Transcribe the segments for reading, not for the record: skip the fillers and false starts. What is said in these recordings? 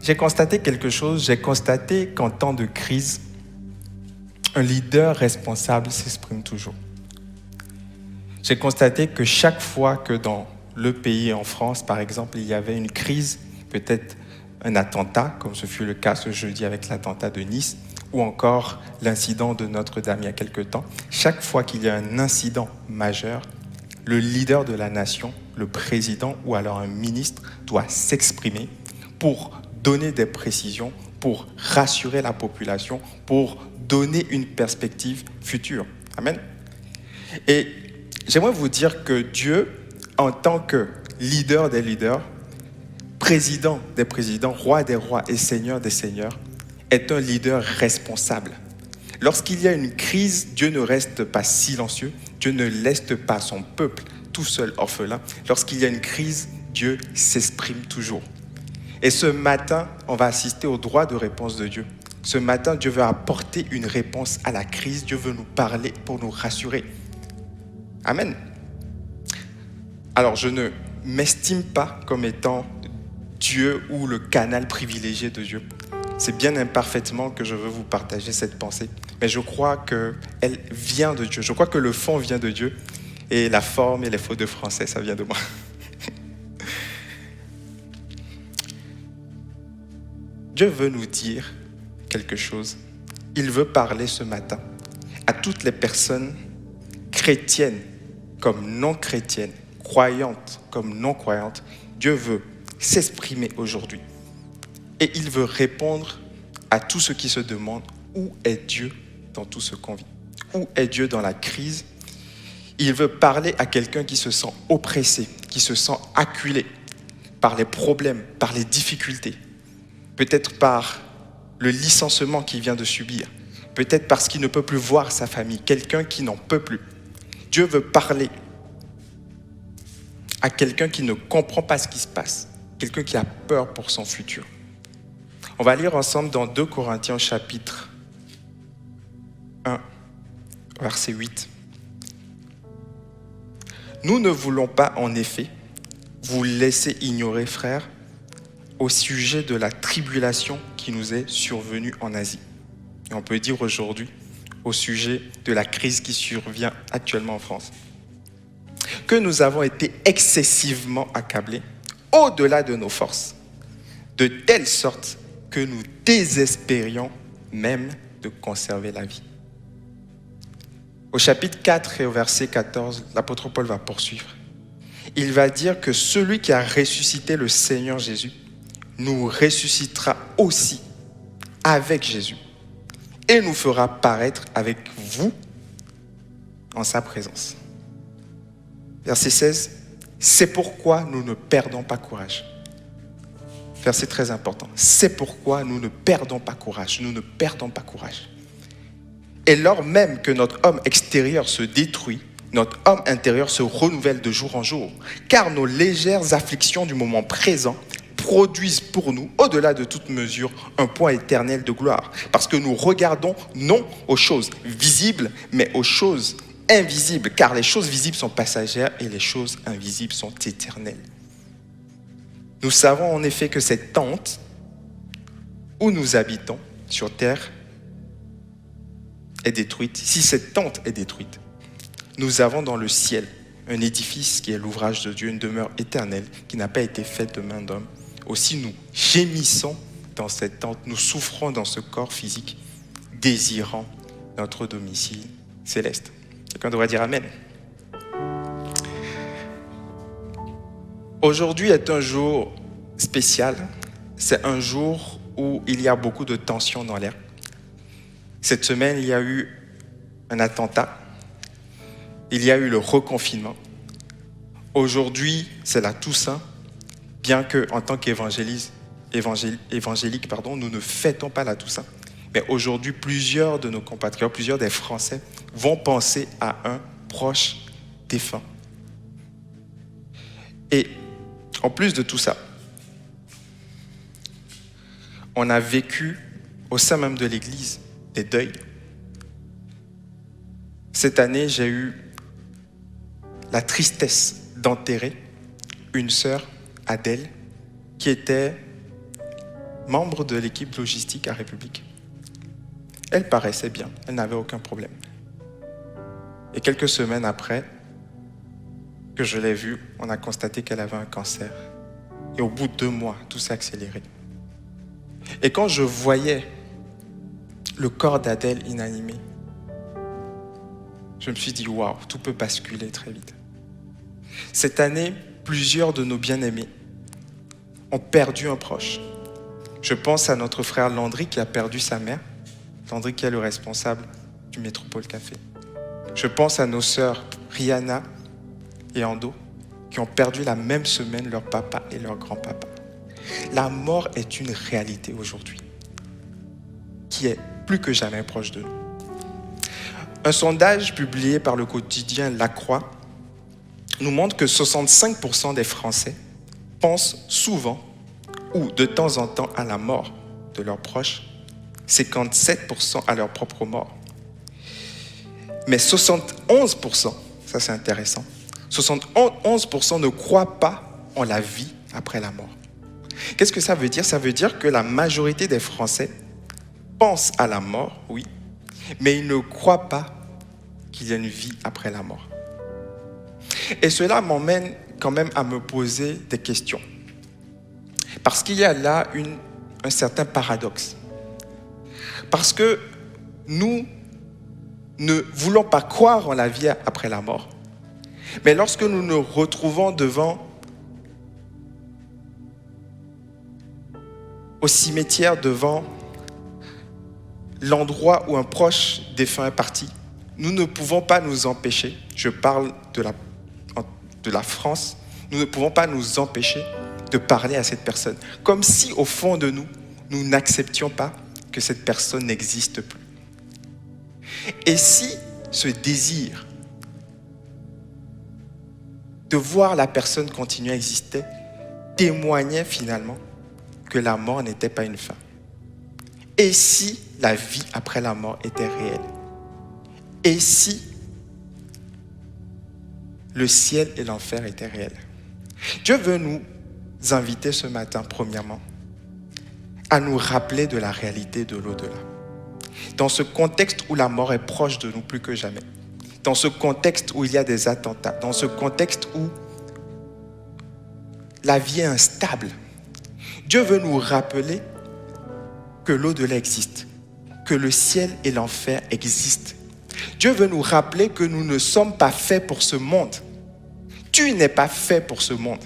J'ai constaté quelque chose, j'ai constaté qu'en temps de crise, un leader responsable s'exprime toujours. J'ai constaté que chaque fois que dans le pays, en France par exemple, il y avait une crise, peut-être un attentat, comme ce fut le cas ce jeudi avec l'attentat de Nice, ou encore l'incident de Notre-Dame il y a quelque temps, chaque fois qu'il y a un incident majeur, le leader de la nation, le président ou alors un ministre doit s'exprimer pour donner des précisions, pour rassurer la population, pour donner une perspective future. Amen. Et j'aimerais vous dire que Dieu, en tant que leader des leaders, président des présidents, roi des rois et seigneur des seigneurs, est un leader responsable. Lorsqu'il y a une crise, Dieu ne reste pas silencieux, Dieu ne laisse pas son peuple tout seul orphelin. Lorsqu'il y a une crise, Dieu s'exprime toujours. Et ce matin, on va assister au droit de réponse de Dieu. Ce matin, Dieu veut apporter une réponse à la crise, Dieu veut nous parler pour nous rassurer. Amen. Alors, je ne m'estime pas comme étant Dieu ou le canal privilégié de Dieu. C'est bien imparfaitement que je veux vous partager cette pensée. Mais je crois qu'elle vient de Dieu. Je crois que le fond vient de Dieu. Et la forme et les fautes de français, ça vient de moi. Dieu veut nous dire quelque chose. Il veut parler ce matin à toutes les personnes chrétiennes comme non chrétiennes, croyantes comme non croyantes. Dieu veut s'exprimer aujourd'hui. Et il veut répondre à tous ceux qui se demandent où est Dieu dans tout ce qu'on vit. Où est Dieu dans la crise? Il veut parler à quelqu'un qui se sent oppressé, qui se sent acculé par les problèmes, par les difficultés. Peut-être par le licenciement qu'il vient de subir. Peut-être parce qu'il ne peut plus voir sa famille. Quelqu'un qui n'en peut plus. Dieu veut parler à quelqu'un qui ne comprend pas ce qui se passe. Quelqu'un qui a peur pour son futur. On va lire ensemble dans 2 Corinthiens chapitre 1, verset 8. Nous ne voulons pas en effet vous laisser ignorer, frères, au sujet de la tribulation qui nous est survenue en Asie. Et on peut dire aujourd'hui au sujet de la crise qui survient actuellement en France. Que nous avons été excessivement accablés, au-delà de nos forces, de telle sorte que nous désespérions même de conserver la vie. Au chapitre 4 et au verset 14, l'apôtre Paul va poursuivre. Il va dire que celui qui a ressuscité le Seigneur Jésus nous ressuscitera aussi avec Jésus et nous fera paraître avec vous en sa présence. Verset 16, c'est pourquoi nous ne perdons pas courage. Verset très important. C'est pourquoi nous ne perdons pas courage. Nous ne perdons pas courage. Et lors même que notre homme extérieur se détruit, notre homme intérieur se renouvelle de jour en jour. Car nos légères afflictions du moment présent produisent pour nous, au-delà de toute mesure, un point éternel de gloire. Parce que nous regardons non aux choses visibles, mais aux choses invisibles. Car les choses visibles sont passagères et les choses invisibles sont éternelles. Nous savons en effet que cette tente où nous habitons sur terre est détruite. Si cette tente est détruite, nous avons dans le ciel un édifice qui est l'ouvrage de Dieu, une demeure éternelle qui n'a pas été faite de main d'homme. Aussi nous gémissons dans cette tente, nous souffrons dans ce corps physique, désirant notre domicile céleste. Quelqu'un devrait dire Amen. Aujourd'hui est un jour spécial. C'est un jour où il y a beaucoup de tensions dans l'air. Cette semaine, il y a eu un attentat. Il y a eu le reconfinement. Aujourd'hui, c'est la Toussaint. Bien que, en tant qu'évangélique, nous ne fêtons pas la Toussaint. Mais aujourd'hui, plusieurs de nos compatriotes, plusieurs des Français vont penser à un proche défunt. Et en plus de tout ça, on a vécu au sein même de l'Église des deuils. Cette année, j'ai eu la tristesse d'enterrer une sœur, Adèle, qui était membre de l'équipe logistique à République. Elle paraissait bien, elle n'avait aucun problème. Et quelques semaines après que je l'ai vue, on a constaté qu'elle avait un cancer. Et au bout de 2 mois, tout s'est accéléré. Et quand je voyais le corps d'Adèle inanimé, je me suis dit, waouh, tout peut basculer très vite. Cette année, plusieurs de nos bien-aimés ont perdu un proche. Je pense à notre frère Landry qui a perdu sa mère. Landry qui est le responsable du Métropole Café. Je pense à nos sœurs Rihanna et Ando qui ont perdu la même semaine leur papa et leur grand-papa. La mort est une réalité aujourd'hui qui est plus que jamais proche de nous. Un sondage publié par le quotidien La Croix nous montre que 65% des Français pensent souvent ou de temps en temps à la mort de leurs proches, 57% à leur propre mort. Mais 71%, ça c'est intéressant, 71% ne croient pas en la vie après la mort. Qu'est-ce que ça veut dire? Ça veut dire que la majorité des Français pensent à la mort, oui, mais ils ne croient pas qu'il y a une vie après la mort. Et cela m'emmène quand même à me poser des questions. Parce qu'il y a là un certain paradoxe. Parce que nous ne voulons pas croire en la vie après la mort. Mais lorsque nous nous retrouvons au cimetière, devant l'endroit où un proche défunt est parti, nous ne pouvons pas nous empêcher, je parle de la France, nous ne pouvons pas nous empêcher de parler à cette personne. Comme si au fond de nous, nous n'acceptions pas que cette personne n'existe plus. Et si ce désir de voir la personne continuer à exister témoignait finalement que la mort n'était pas une fin? Et si la vie après la mort était réelle? Et si le ciel et l'enfer étaient réels? Dieu veut nous inviter ce matin, premièrement, à nous rappeler de la réalité de l'au-delà. Dans ce contexte où la mort est proche de nous plus que jamais, dans ce contexte où il y a des attentats, dans ce contexte où la vie est instable, Dieu veut nous rappeler que l'au-delà existe, que le ciel et l'enfer existent. Dieu veut nous rappeler que nous ne sommes pas faits pour ce monde. Tu n'es pas fait pour ce monde.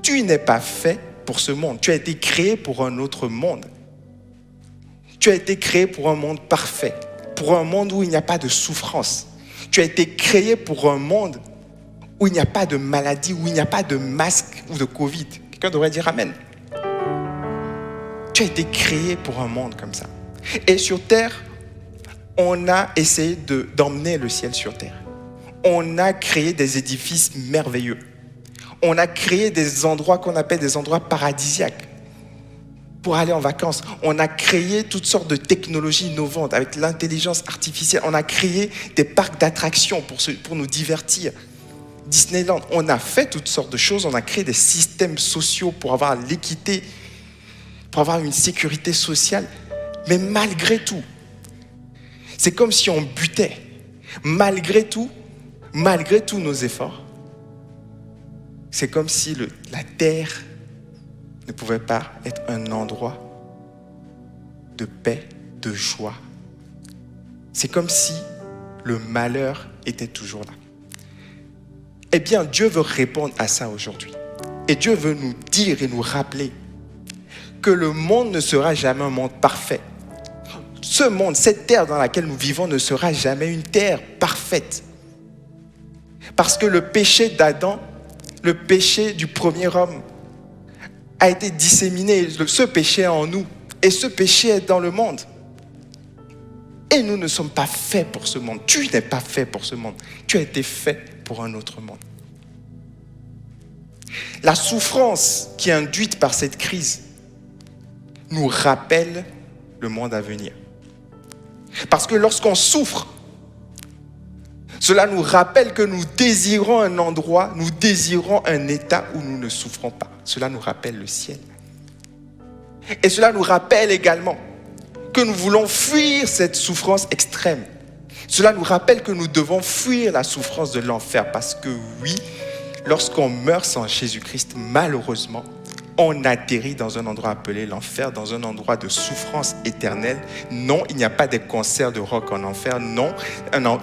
Tu n'es pas fait pour ce monde. Tu as été créé pour un autre monde. Tu as été créé pour un monde parfait, pour un monde où il n'y a pas de souffrance. Tu as été créé pour un monde où il n'y a pas de maladie, où il n'y a pas de masque ou de Covid. Quelqu'un devrait dire Amen. Tu as été créé pour un monde comme ça. Et sur terre, on a essayé d'emmener le ciel sur terre. On a créé des édifices merveilleux. On a créé des endroits qu'on appelle des endroits paradisiaques pour aller en vacances. On a créé toutes sortes de technologies innovantes avec l'intelligence artificielle. On a créé des parcs d'attractions pour nous divertir. Disneyland, on a fait toutes sortes de choses. On a créé des systèmes sociaux pour avoir l'équité, pour avoir une sécurité sociale. Mais malgré tout, c'est comme si on butait. Malgré tous nos efforts, c'est comme si la terre ne pouvait pas être un endroit de paix, de joie. C'est comme si le malheur était toujours là. Eh bien, Dieu veut répondre à ça aujourd'hui. Et Dieu veut nous dire et nous rappeler que le monde ne sera jamais un monde parfait. Ce monde, cette terre dans laquelle nous vivons ne sera jamais une terre parfaite. Parce que le péché d'Adam, le péché du premier homme, a été disséminé. Ce péché est en nous. Et ce péché est dans le monde. Et nous ne sommes pas faits pour ce monde. Tu n'es pas fait pour ce monde. Tu as été fait pour un autre monde. La souffrance qui est induite par cette crise nous rappelle le monde à venir. Parce que lorsqu'on souffre, cela nous rappelle que nous désirons un endroit, nous désirons un état où nous ne souffrons pas. Cela nous rappelle le ciel. Et cela nous rappelle également que nous voulons fuir cette souffrance extrême. Cela nous rappelle que nous devons fuir la souffrance de l'enfer parce que oui, lorsqu'on meurt sans Jésus-Christ, malheureusement, on atterrit dans un endroit appelé l'enfer, dans un endroit de souffrance éternelle. Non, il n'y a pas des concerts de rock en enfer. Non,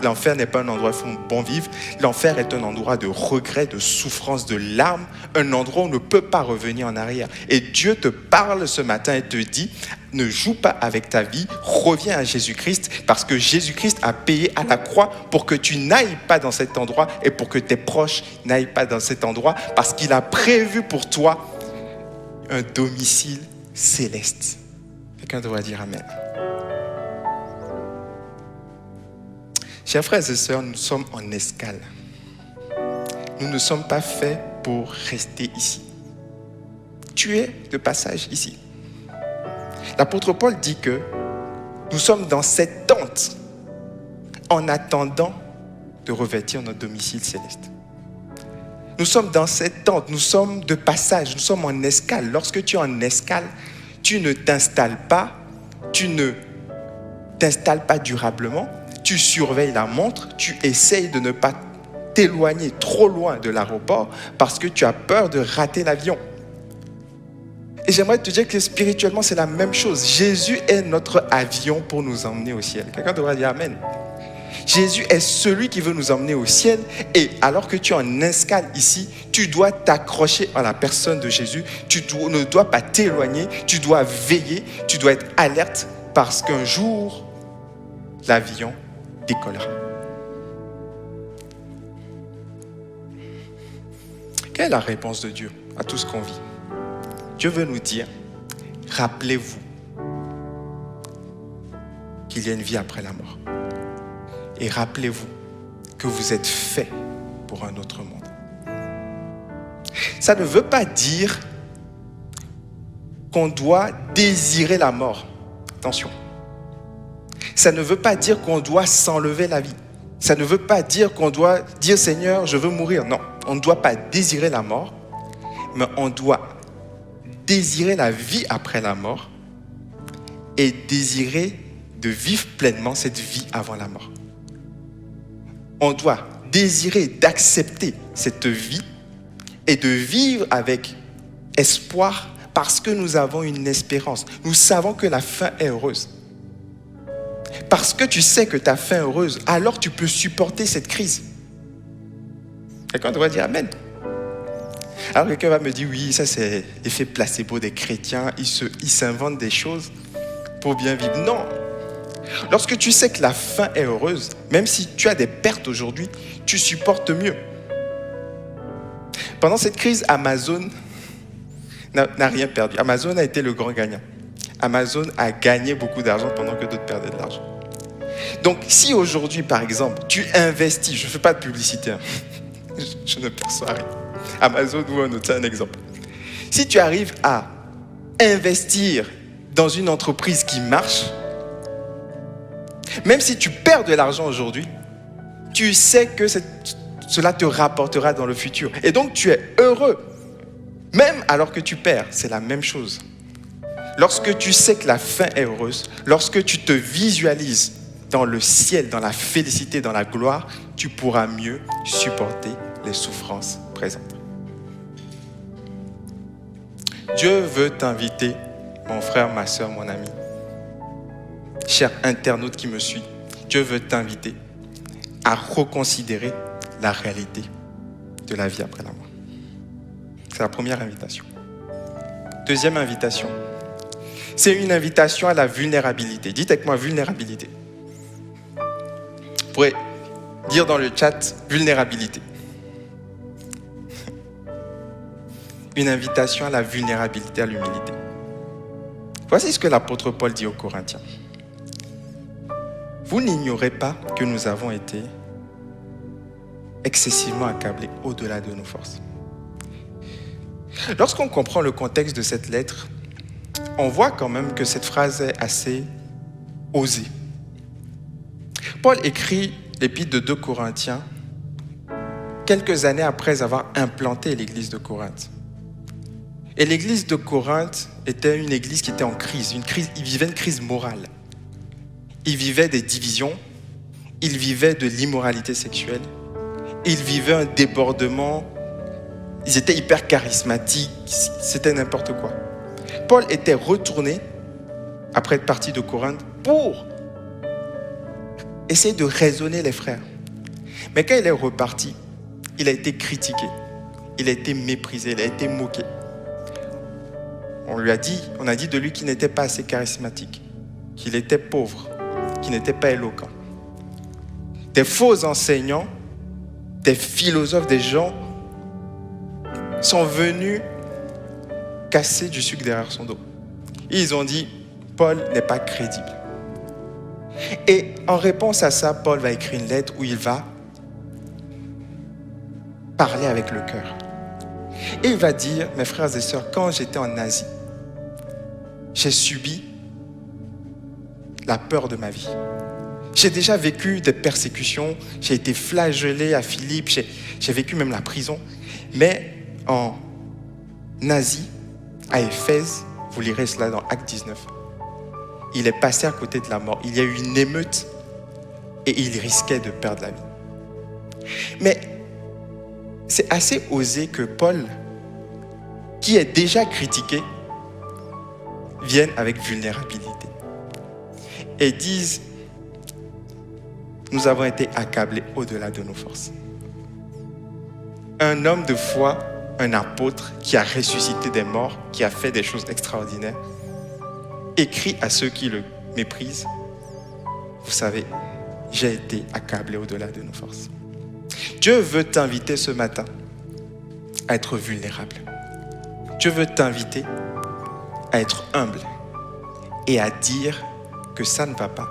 l'enfer n'est pas un endroit où on bon vivre. L'enfer est un endroit de regret, de souffrance, de larmes, un endroit où on ne peut pas revenir en arrière. Et Dieu te parle ce matin et te dit, ne joue pas avec ta vie, reviens à Jésus-Christ parce que Jésus-Christ a payé à la croix pour que tu n'ailles pas dans cet endroit et pour que tes proches n'aillent pas dans cet endroit parce qu'il a prévu pour toi un domicile céleste. Quelqu'un devrait dire Amen. Chers frères et sœurs, nous sommes en escale. Nous ne sommes pas faits pour rester ici. Tu es de passage ici. L'apôtre Paul dit que nous sommes dans cette tente en attendant de revêtir notre domicile céleste. Nous sommes dans cette tente, nous sommes de passage, nous sommes en escale. Lorsque tu es en escale, tu ne t'installes pas durablement, tu surveilles la montre, tu essayes de ne pas t'éloigner trop loin de l'aéroport parce que tu as peur de rater l'avion. Et j'aimerais te dire que spirituellement, c'est la même chose. Jésus est notre avion pour nous emmener au ciel. Quelqu'un devrait dire Amen. Jésus est celui qui veut nous emmener au ciel et alors que tu es en escale ici, tu dois t'accrocher à la personne de Jésus, tu ne dois pas t'éloigner, tu dois veiller, tu dois être alerte parce qu'un jour, l'avion décollera. Quelle est la réponse de Dieu à tout ce qu'on vit? Dieu veut nous dire, rappelez-vous qu'il y a une vie après la mort. Et rappelez-vous que vous êtes fait pour un autre monde. Ça ne veut pas dire qu'on doit désirer la mort. Attention. Ça ne veut pas dire qu'on doit s'enlever la vie. Ça ne veut pas dire qu'on doit dire Seigneur, je veux mourir. Non, on ne doit pas désirer la mort, mais on doit désirer la vie après la mort et désirer de vivre pleinement cette vie avant la mort. On doit désirer d'accepter cette vie et de vivre avec espoir parce que nous avons une espérance. Nous savons que la fin est heureuse. Parce que tu sais que ta fin est heureuse, alors tu peux supporter cette crise. Quelqu'un devrait dire Amen. Alors quelqu'un va me dire, oui, ça c'est l'effet placebo des chrétiens, ils s'inventent des choses pour bien vivre. Non. Lorsque tu sais que la fin est heureuse, même si tu as des pertes aujourd'hui, tu supportes mieux. Pendant cette crise, Amazon n'a rien perdu. Amazon a été le grand gagnant. Amazon a gagné beaucoup d'argent pendant que d'autres perdaient de l'argent. Donc, si aujourd'hui, par exemple, tu investis, je ne fais pas de publicité, hein, je ne perçois rien. Amazon ou un autre, c'est un exemple. Si tu arrives à investir dans une entreprise qui marche, même si tu perds de l'argent aujourd'hui, tu sais que cela te rapportera dans le futur. Et donc, tu es heureux. Même alors que tu perds, c'est la même chose. Lorsque tu sais que la fin est heureuse, lorsque tu te visualises dans le ciel, dans la félicité, dans la gloire, tu pourras mieux supporter les souffrances présentes. Dieu veut t'inviter, mon frère, ma soeur, mon ami, cher internaute qui me suit, Dieu veut t'inviter à reconsidérer la réalité de la vie après la mort. C'est la première invitation. Deuxième invitation, c'est une invitation à la vulnérabilité. Dites avec moi vulnérabilité. Vous pourrez dire dans le chat vulnérabilité. Une invitation à la vulnérabilité, à l'humilité. Voici ce que l'apôtre Paul dit aux Corinthiens. Vous n'ignorez pas que nous avons été excessivement accablés au-delà de nos forces. Lorsqu'on comprend le contexte de cette lettre, on voit quand même que cette phrase est assez osée. Paul écrit l'épître de 2 Corinthiens quelques années après avoir implanté l'église de Corinthe. Et l'église de Corinthe était une église qui était en crise, ils vivaient une crise morale. Ils vivaient des divisions, ils vivaient de l'immoralité sexuelle, ils vivaient un débordement, ils étaient hyper charismatiques, c'était n'importe quoi. Paul était retourné, après être parti de Corinthe, pour essayer de raisonner les frères. Mais quand il est reparti, il a été critiqué, il a été méprisé, il a été moqué. On a dit de lui qu'il n'était pas assez charismatique, qu'il était pauvre, qu'il n'était pas éloquent. Des faux enseignants, des philosophes, des gens sont venus casser du sucre derrière son dos. Et ils ont dit, Paul n'est pas crédible. Et en réponse à ça, Paul va écrire une lettre où il va parler avec le cœur. Et il va dire, mes frères et sœurs, quand j'étais en Asie, j'ai subi la peur de ma vie. J'ai déjà vécu des persécutions, j'ai été flagellé à Philippe, j'ai vécu même la prison. Mais en Asie, à Éphèse, vous lirez cela dans Acte 19, il est passé à côté de la mort. Il y a eu une émeute et il risquait de perdre la vie. Mais c'est assez osé que Paul, qui est déjà critiqué, vienne avec vulnérabilité et dise, nous avons été accablés au-delà de nos forces. Un homme de foi, un apôtre qui a ressuscité des morts, qui a fait des choses extraordinaires, écrit à ceux qui le méprisent, vous savez, j'ai été accablé au-delà de nos forces. Dieu veut t'inviter ce matin à être vulnérable. Dieu veut t'inviter à être humble et à dire que ça ne va pas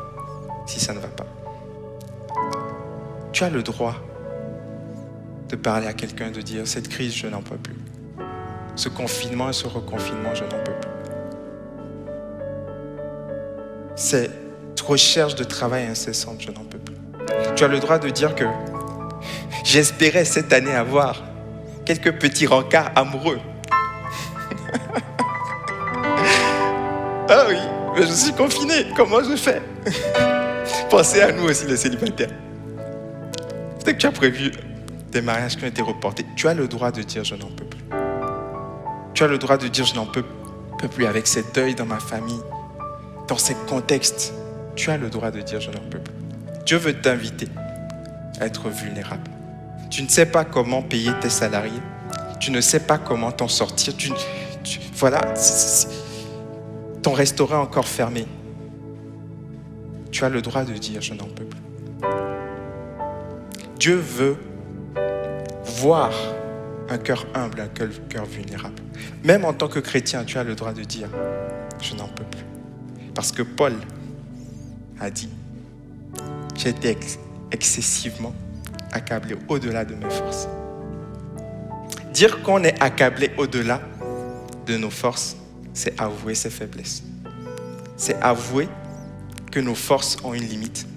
si ça ne va pas. Tu as le droit de parler à quelqu'un, de dire cette crise, je n'en peux plus. Ce confinement et ce reconfinement, je n'en peux plus. Cette recherche de travail incessante, je n'en peux plus. Tu as le droit de dire que j'espérais cette année avoir quelques petits rencarts amoureux. Ah oui, mais je suis confiné, comment je fais? Pensez à nous aussi, les célibataires. Peut-être que tu as prévu des mariages qui ont été reportés. Tu as le droit de dire je n'en peux plus. Tu as le droit de dire je n'en peux plus avec ces deuils dans ma famille, dans ces contextes. Tu as le droit de dire je n'en peux plus. Dieu veut t'inviter à être vulnérable. Tu ne sais pas comment payer tes salariés. Tu ne sais pas comment t'en sortir. Voilà, ton restaurant est encore fermé. Tu as le droit de dire je n'en peux plus. Dieu veut voir un cœur humble, un cœur vulnérable. Même en tant que chrétien, tu as le droit de dire je n'en peux plus. Parce que Paul a dit j'ai été excessivement accablé au-delà de mes forces. Dire qu'on est accablé au-delà de nos forces, c'est avouer ses faiblesses. C'est avouer que nos forces ont une limite.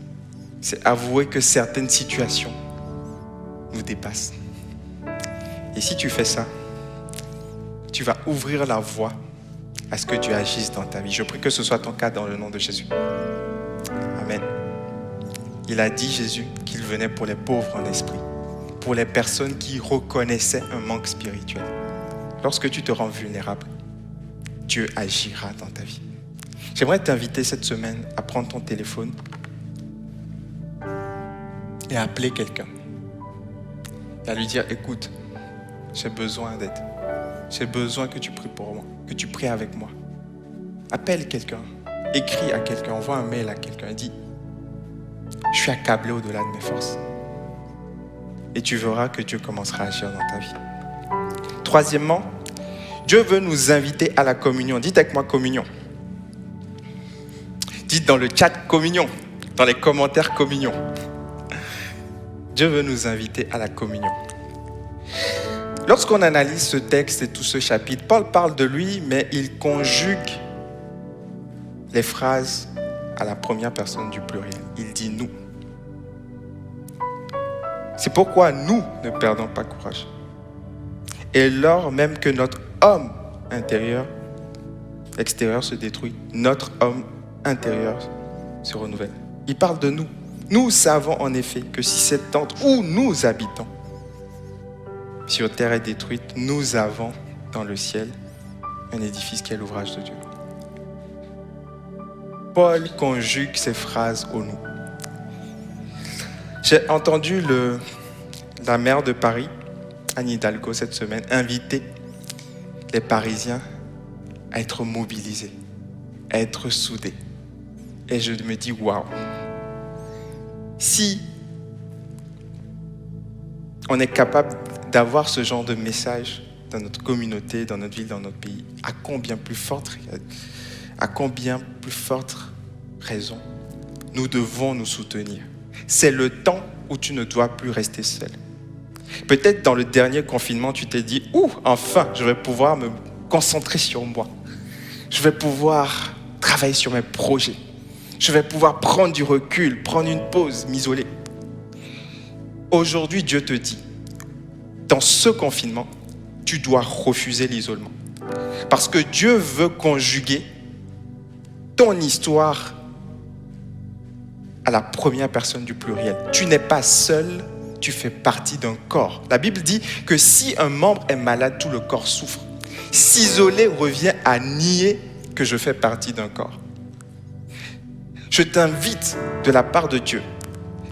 C'est avouer que certaines situations nous dépassent. Et si tu fais ça, tu vas ouvrir la voie à ce que Dieu agisse dans ta vie. Je prie que ce soit ton cas dans le nom de Jésus. Amen. Il a dit, Jésus, qu'il venait pour les pauvres en esprit, pour les personnes qui reconnaissaient un manque spirituel. Lorsque tu te rends vulnérable, Dieu agira dans ta vie. J'aimerais t'inviter cette semaine à prendre ton téléphone et à appeler quelqu'un. Et à lui dire, écoute, j'ai besoin d'aide. J'ai besoin que tu pries pour moi, que tu pries avec moi. Appelle quelqu'un, écris à quelqu'un, envoie un mail à quelqu'un et dis, je suis accablé au-delà de mes forces. Et tu verras que Dieu commencera à agir dans ta vie. Troisièmement, Dieu veut nous inviter à la communion. Dites avec moi communion. Dites dans le chat communion, dans les commentaires communion. Dieu veut nous inviter à la communion. Lorsqu'on analyse ce texte et tout ce chapitre, Paul parle de lui, mais il conjugue les phrases à la première personne du pluriel. Il dit nous. C'est pourquoi nous ne perdons pas courage. Et lors même que notre homme extérieur se détruit, notre homme intérieur se renouvelle. Il parle de nous. Nous savons en effet que si cette tente où nous habitons sur terre est détruite, nous avons dans le ciel un édifice qui est l'ouvrage de Dieu. Paul conjugue ces phrases au nous. J'ai entendu la maire de Paris, Anne Hidalgo, cette semaine, inviter les Parisiens à être mobilisés, à être soudés. Et je me dis, waouh, si on est capable d'avoir ce genre de message dans notre communauté, dans notre ville, dans notre pays, à combien plus forte raison nous devons nous soutenir. C'est le temps où tu ne dois plus rester seul. Peut-être dans le dernier confinement, tu t'es dit, enfin, je vais pouvoir me concentrer sur moi. Je vais pouvoir travailler sur mes projets. Je vais pouvoir prendre du recul, prendre une pause, m'isoler. Aujourd'hui, Dieu te dit, dans ce confinement, tu dois refuser l'isolement. Parce que Dieu veut conjuguer ton histoire à la première personne du pluriel. Tu n'es pas seul, tu fais partie d'un corps. La Bible dit que si un membre est malade, tout le corps souffre. S'isoler revient à nier que je fais partie d'un corps. Je t'invite de la part de Dieu,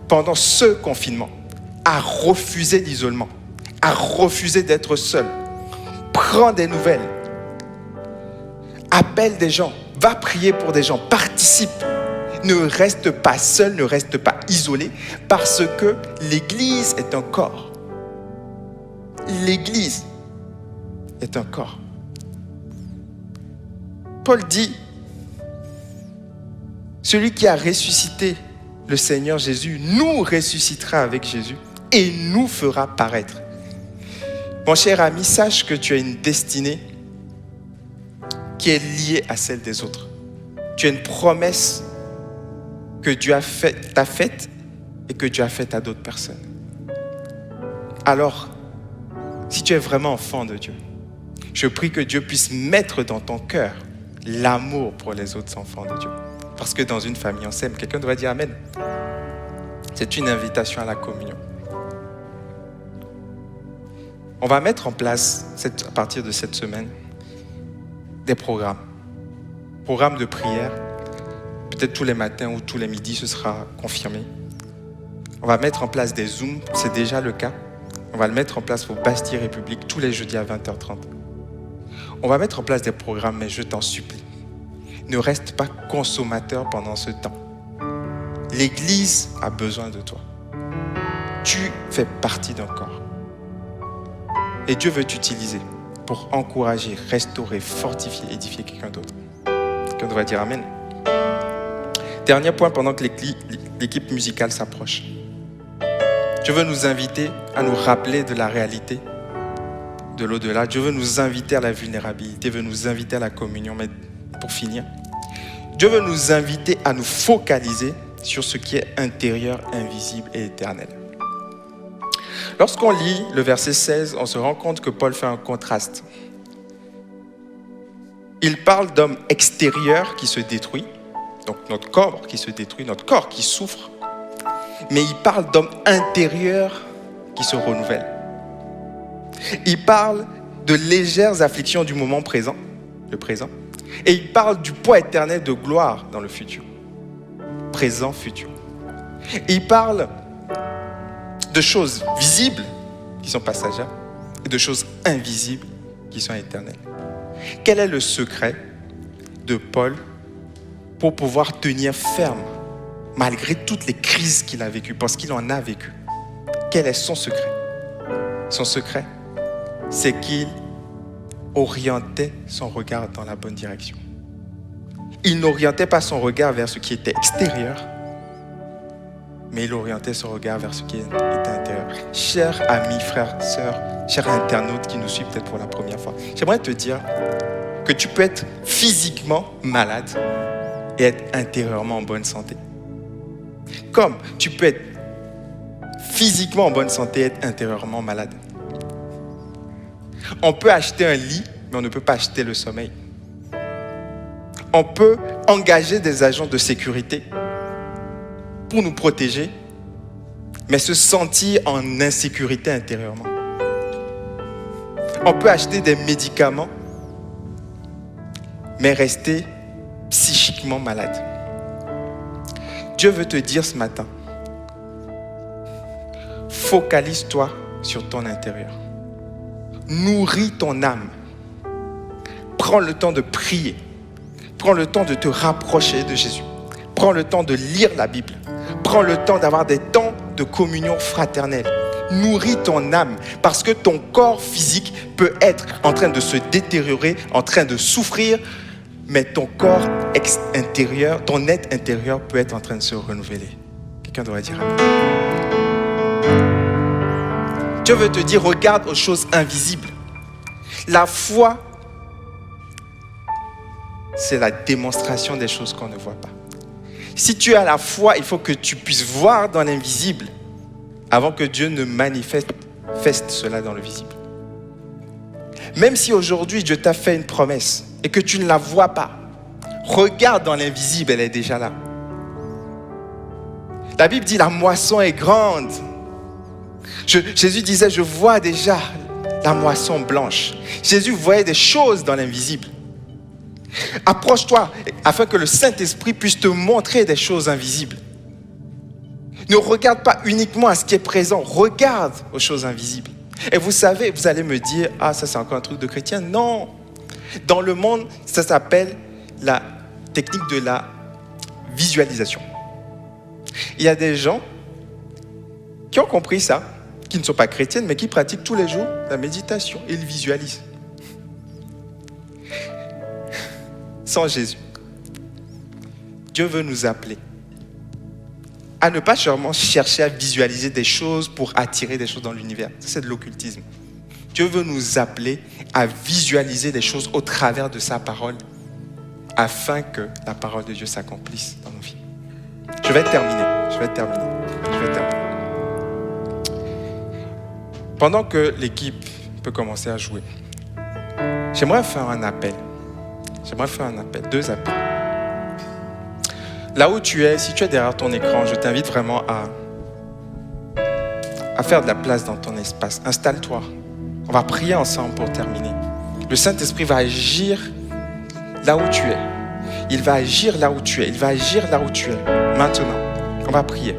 pendant ce confinement, à refuser l'isolement, à refuser d'être seul. Prends des nouvelles, appelle des gens, va prier pour des gens, participe. Ne reste pas seul, ne reste pas isolé, parce que l'Église est un corps. L'Église est un corps. Paul dit, celui qui a ressuscité le Seigneur Jésus nous ressuscitera avec Jésus et nous fera paraître. Mon cher ami, sache que tu as une destinée qui est liée à celle des autres. Tu as une promesse que Dieu t'a faite et que Dieu a faite à d'autres personnes. Alors, si tu es vraiment enfant de Dieu, je prie que Dieu puisse mettre dans ton cœur l'amour pour les autres enfants de Dieu. Parce que dans une famille, on s'aime. Quelqu'un devrait dire Amen. C'est une invitation à la communion. On va mettre en place, à partir de cette semaine, des programmes. Programmes de prière. Peut-être tous les matins ou tous les midis, ce sera confirmé. On va mettre en place des Zooms, c'est déjà le cas. On va le mettre en place au Bastille République tous les jeudis à 20h30. On va mettre en place des programmes, mais je t'en supplie, ne reste pas consommateur pendant ce temps. L'Église a besoin de toi. Tu fais partie d'un corps. Et Dieu veut t'utiliser pour encourager, restaurer, fortifier, édifier quelqu'un d'autre. Quelqu'un devrait dire Amen. Dernier point pendant que l'équipe musicale s'approche. Dieu veut nous inviter à nous rappeler de la réalité de l'au-delà. Dieu veut nous inviter à la vulnérabilité, veut nous inviter à la communion. Mais pour finir, Dieu veut nous inviter à nous focaliser sur ce qui est intérieur, invisible et éternel. Lorsqu'on lit le verset 16, on se rend compte que Paul fait un contraste. Il parle d'hommes extérieurs qui se détruisent, donc notre corps qui se détruit, notre corps qui souffre, mais il parle d'hommes intérieurs qui se renouvellent. Il parle de légères afflictions du moment présent, le présent, et il parle du poids éternel de gloire dans le futur, présent, futur. Et il parle de choses visibles qui sont passagères et de choses invisibles qui sont éternelles. Quel est le secret de Paul pour pouvoir tenir ferme malgré toutes les crises qu'il a vécues, parce qu'il en a vécu? Quel est son secret? Son secret, c'est qu'il orientait son regard dans la bonne direction. Il n'orientait pas son regard vers ce qui était extérieur, mais il orientait son regard vers ce qui était intérieur. Chers amis, frères, sœurs, chers internautes qui nous suivent peut-être pour la première fois, j'aimerais te dire que tu peux être physiquement malade et être intérieurement en bonne santé. Comme tu peux être physiquement en bonne santé et être intérieurement malade. On peut acheter un lit, mais mais on ne peut pas acheter le sommeil. On peut engager des agents de sécurité pour nous protéger, mais se sentir en insécurité intérieurement. On peut acheter des médicaments, mais rester psychiquement malade. Dieu veut te dire ce matin, focalise-toi sur ton intérieur. Nourris ton âme. Prends le temps de prier. Prends le temps de te rapprocher de Jésus. Prends le temps de lire la Bible. Prends le temps d'avoir des temps de communion fraternelle. Nourris ton âme parce que ton corps physique peut être en train de se détériorer, en train de souffrir, mais ton corps intérieur, ton être intérieur peut être en train de se renouveler. Quelqu'un devrait dire amen. Dieu veut te dire, regarde aux choses invisibles. La foi, c'est la démonstration des choses qu'on ne voit pas. Si tu as la foi, il faut que tu puisses voir dans l'invisible avant que Dieu ne manifeste cela dans le visible. Même si aujourd'hui Dieu t'a fait une promesse et que tu ne la vois pas, regarde dans l'invisible, elle est déjà là. La Bible dit la moisson est grande. Jésus disait, je vois déjà la moisson blanche. Jésus voyait des choses dans l'invisible. Approche-toi afin que le Saint-Esprit puisse te montrer des choses invisibles. Ne regarde pas uniquement à ce qui est présent, regarde aux choses invisibles. Et vous savez, vous allez me dire, ah ça c'est encore un truc de chrétien. Non, dans le monde, ça s'appelle la technique de la visualisation. Il y a des gens qui ont compris ça, qui ne sont pas chrétiennes, mais qui pratiquent tous les jours la méditation. Ils visualisent. Sans Jésus, Dieu veut nous appeler à ne pas seulement chercher à visualiser des choses pour attirer des choses dans l'univers. Ça, c'est de l'occultisme. Dieu veut nous appeler à visualiser des choses au travers de sa parole afin que la parole de Dieu s'accomplisse dans nos vies. Je vais terminer. Pendant que l'équipe peut commencer à jouer, j'aimerais faire un appel. Deux appels. Là où tu es, si tu es derrière ton écran, je t'invite vraiment à faire de la place dans ton espace. Installe-toi. On va prier ensemble pour terminer. Le Saint-Esprit va agir là où tu es. Il va agir là où tu es. Maintenant, on va prier.